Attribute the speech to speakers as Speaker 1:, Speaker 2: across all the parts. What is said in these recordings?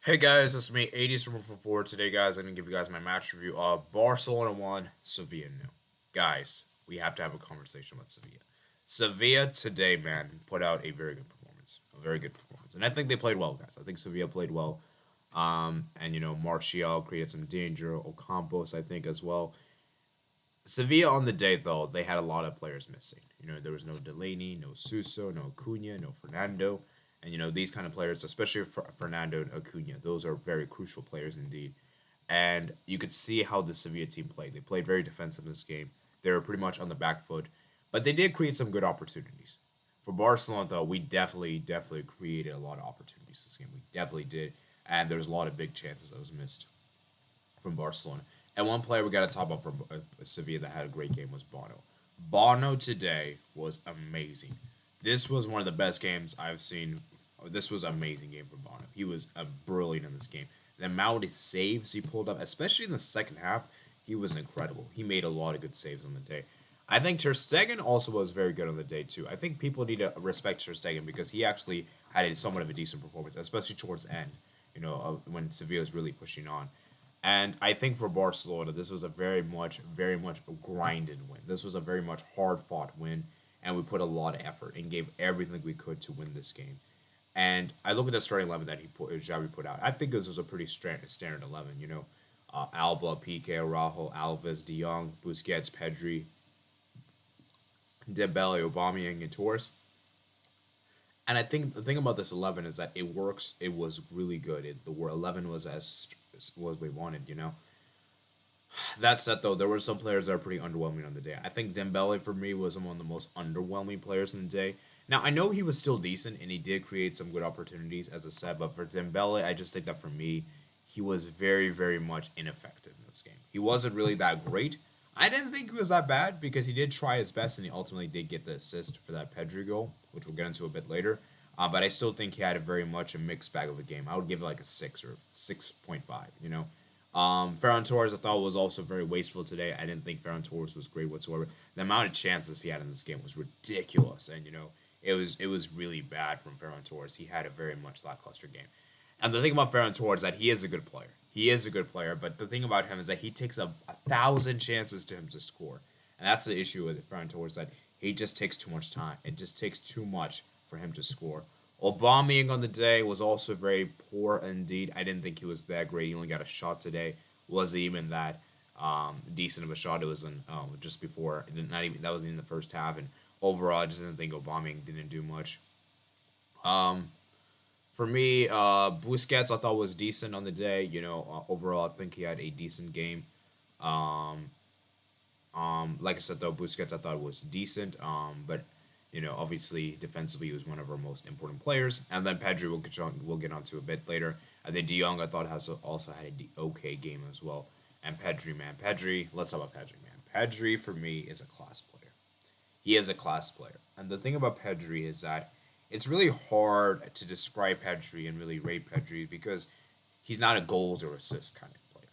Speaker 1: Hey guys, it's me, 80s from 4. Today, guys, I'm gonna give you guys my match review of Barcelona 1, Sevilla 0. Guys, we have to have a conversation with Sevilla. Sevilla today, man, put out a very good performance. A very good performance. And I think they played well, guys. I think Sevilla played well. Martial created some danger. Ocampos, I think, as well. Sevilla on the day, though, they had a lot of players missing. There was no Delaney, no Suso, no Acuna, no Fernando. And, these kind of players, especially Fernando and Acuna, those are very crucial players indeed. And you could see how the Sevilla team played. They played very defensive in this game. They were pretty much on the back foot. But they did create some good opportunities. For Barcelona, though, we definitely created a lot of opportunities this game. We definitely did. And there's a lot of big chances that was missed from Barcelona. And one player we got to top up from Sevilla that had a great game was Bono. Bono today was amazing. This was one of the best games I've seen. This was an amazing game for Bono. He was brilliant in this game. The amount of saves he pulled up, especially in the second half, he was incredible. He made a lot of good saves on the day. I think Ter Stegen also was very good on the day too. I think people need to respect Ter Stegen because he actually had somewhat of a decent performance, especially towards the end. When Sevilla was really pushing on. And I think for Barcelona, this was a very much a grinded win. This was a very much hard fought win, and we put a lot of effort and gave everything we could to win this game. And I look at the starting 11 that Xavi put out. I think this was a pretty standard 11. Alba, Piqué, Araujo, Alves, De Jong, Busquets, Pedri, Dembele, Aubameyang, and Torres. And I think the thing about this 11 is that it works. It was really good. The 11 was as was we wanted. That said, though, there were some players that are pretty underwhelming on the day. I think Dembele for me was one of the most underwhelming players in the day. Now I know he was still decent and he did create some good opportunities, as I said. But for Dembele, I just think that for me, he was very much ineffective in this game. He wasn't really that great. I didn't think he was that bad because he did try his best and he ultimately did get the assist for that Pedri goal, which we'll get into a bit later. But I still think he had a very much a mixed bag of a game. I would give it like a 6 or 6.5. Ferran Torres I thought was also very wasteful today. I didn't think Ferran Torres was great whatsoever. The amount of chances he had in this game was ridiculous, and it was really bad from Ferran Torres. He had a very much lackluster game. And the thing about Ferran Torres is that he is a good player. He is a good player, but the thing about him is that he takes a thousand chances to him to score, and that's the issue with Ferran Torres, that he just takes too much time. It just takes too much for him to score. Aubameyang on the day was also very poor indeed. I didn't think he was that great. He only got a shot today. Wasn't even that decent of a shot. It was in just before. Not even that wasn't in the first half. And overall, I just didn't think Aubameyang didn't do much. For me, Busquets I thought was decent on the day. Overall, I think he had a decent game. Um, like I said, though, Busquets I thought was decent. But obviously defensively he was one of our most important players. And then Pedri we'll get onto a bit later. And then De Jong I thought has also had a okay game as well. And Pedri, man, let's talk about Pedri, man. Pedri for me is a class player. He is a class player. And the thing about Pedri is that it's really hard to describe Pedri and really rate Pedri because he's not a goals or assists kind of player.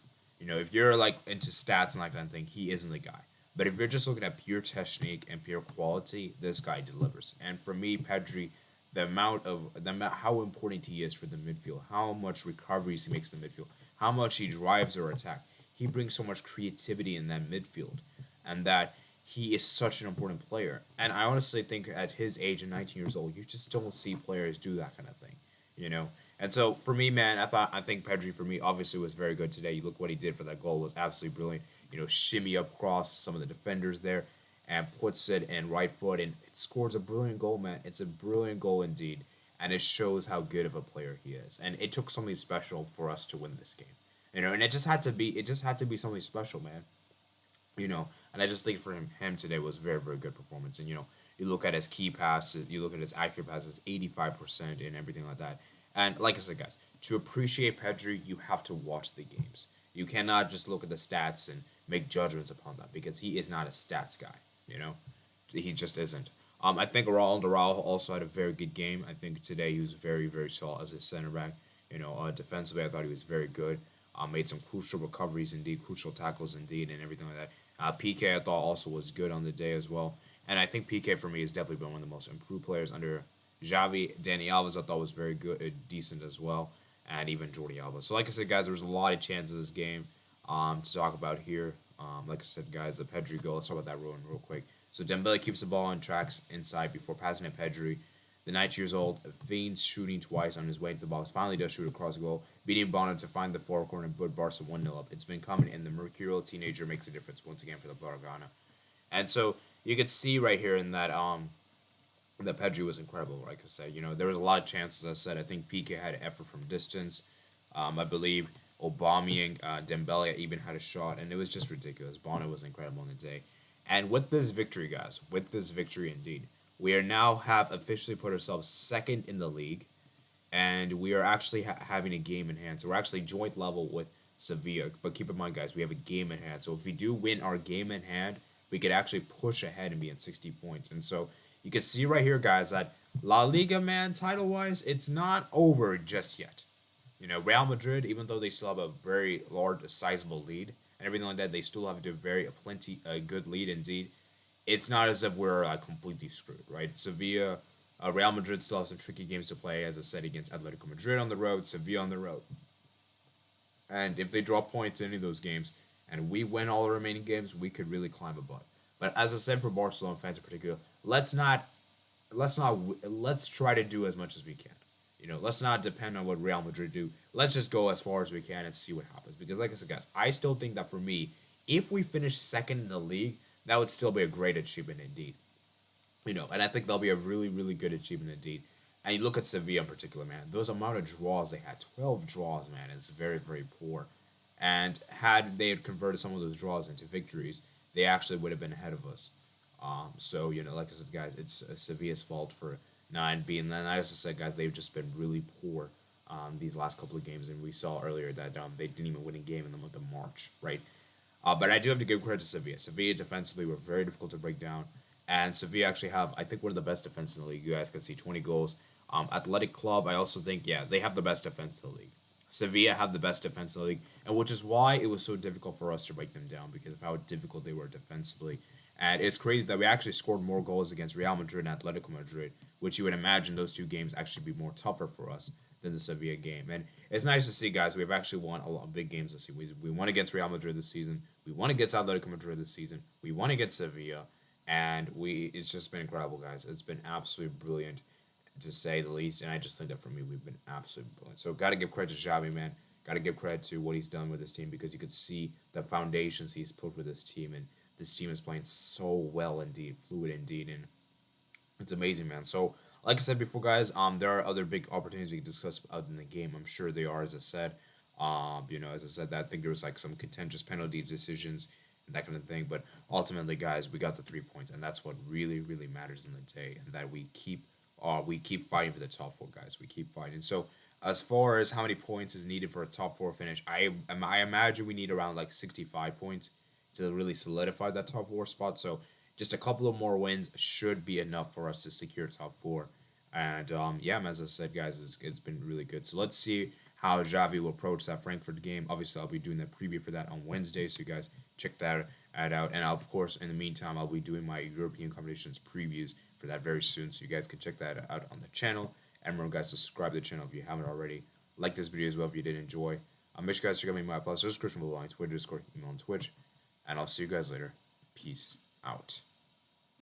Speaker 1: If you're like into stats and that kind of thing, he isn't the guy. But if you're just looking at pure technique and pure quality, this guy delivers. And for me, Pedri, how important he is for the midfield, how much recoveries he makes in the midfield, how much he drives or attack. He brings so much creativity in that midfield, and that he is such an important player. And I honestly think at his age, at 19 years old, you just don't see players do that kind of thing, you know. And so for me, man, I think Pedri for me obviously was very good today. You look what he did for that goal was absolutely brilliant. Shimmy up across some of the defenders there, and puts it in right foot, and it scores a brilliant goal, man. It's a brilliant goal indeed, and it shows how good of a player he is. And it took something special for us to win this game, and it just had to be something special, man. And I just think for him today was very good performance. And you look at his key passes, you look at his accurate passes, 85% and everything like that. And like I said, guys, to appreciate Pedri, you have to watch the games. You cannot just look at the stats and make judgments upon that because he is not a stats guy. He just isn't. I think Raul Doral also had a very good game. I think today he was very solid as a center back. Defensively, I thought he was very good. Made some crucial recoveries indeed, crucial tackles indeed, and everything like that. PK I thought also was good on the day as well, and I think PK for me has definitely been one of the most improved players under Xavi. Danny Alves I thought was very good, decent as well, and even Jordi Alba. So like I said, guys, there was a lot of chances in this game to talk about here. Like I said, guys, the Pedri goal. Let's talk about that real quick. So Dembele keeps the ball on tracks inside before passing to Pedri. The 19 years old feigns shooting twice on his way into the box. Finally does shoot across the goal, beating Bono to find the far corner and put Barca 1-0 up. It's been coming, and the mercurial teenager makes a difference once again for the Blaugrana. And so you could see right here in that Pedri was incredible. Like I said, there was a lot of chances. As I said, I think Piqué had effort from distance. I believe Aubameyang, Dembele even had a shot, and it was just ridiculous. Bono was incredible on the day. And with this victory, guys, with this victory indeed, we are now have officially put ourselves second in the league, and we are actually having a game in hand. So we're actually joint level with Sevilla. But keep in mind, guys, we have a game in hand. So if we do win our game in hand, we could actually push ahead and be at 60 points. And so you can see right here, guys, that La Liga, man, title-wise, it's not over just yet. Real Madrid, even though they still have a very large, sizable lead and everything like that, they still have a good lead indeed. It's not as if we're completely screwed, right? Sevilla, Real Madrid still have some tricky games to play, as I said, against Atletico Madrid on the road, Sevilla on the road. And if they draw points in any of those games and we win all the remaining games, we could really climb a butt. But as I said, for Barcelona fans in particular, let's try to do as much as we can. Let's not depend on what Real Madrid do. Let's just go as far as we can and see what happens. Because like I said, guys, I still think that for me, if we finish second in the league, that would still be a great achievement indeed. And I think that'll be a really, really good achievement indeed. And you look at Sevilla in particular, man. Those amount of draws they had, 12 draws, man, is very, very poor. And had they had converted some of those draws into victories, they actually would have been ahead of us. So, like I said, guys, it's Sevilla's fault for not being. And as I said, guys, they've just been really poor these last couple of games. And we saw earlier that they didn't even win a game in the month of March, right? But I do have to give credit to Sevilla. Sevilla defensively were very difficult to break down. And Sevilla actually have, I think, one of the best defenses in the league. You guys can see 20 goals. Athletic Club, I also think, yeah, they have the best defense in the league. Sevilla have the best defense in the league, and which is why it was so difficult for us to break them down because of how difficult they were defensively. And it's crazy that we actually scored more goals against Real Madrid and Atletico Madrid, which you would imagine those two games actually be more tougher for us than the Sevilla game. And it's nice to see, guys, we've actually won a lot of big games this season. We won against Real Madrid this season. We won against Atletico Madrid this season. We won against Sevilla. And it's just been incredible, guys. It's been absolutely brilliant, to say the least. And I just think that for me, we've been absolutely brilliant. So got to give credit to Xavi, man. Got to give credit to what he's done with this team because you could see the foundations he's put with this team. And this team is playing so well indeed, fluid indeed. And it's amazing, man. So, like I said before, guys, there are other big opportunities we can discuss out in the game. I'm sure they are, as I said. As I said, that I think there was like some contentious penalty decisions and that kind of thing. But ultimately, guys, we got the 3 points, and that's what really, really matters in the day. And that we keep fighting for the top four, guys. We keep fighting. So, as far as how many points is needed for a top four finish, I imagine we need around like 65 points to really solidify that top four spot. So just a couple of more wins should be enough for us to secure top four. And as I said, guys, it's been really good. So let's see how Xavi will approach that Frankfurt game. Obviously, I'll be doing the preview for that on Wednesday, so you guys check that out. And of course, in the meantime, I'll be doing my European competitions previews for that very soon, so you guys can check that out on the channel. And remember, guys, to subscribe to the channel if you haven't already. Like this video as well if you did enjoy. Make sure you guys check out my plus description below on Twitter, Discord, email, and Twitch. And I'll see you guys later. Peace out.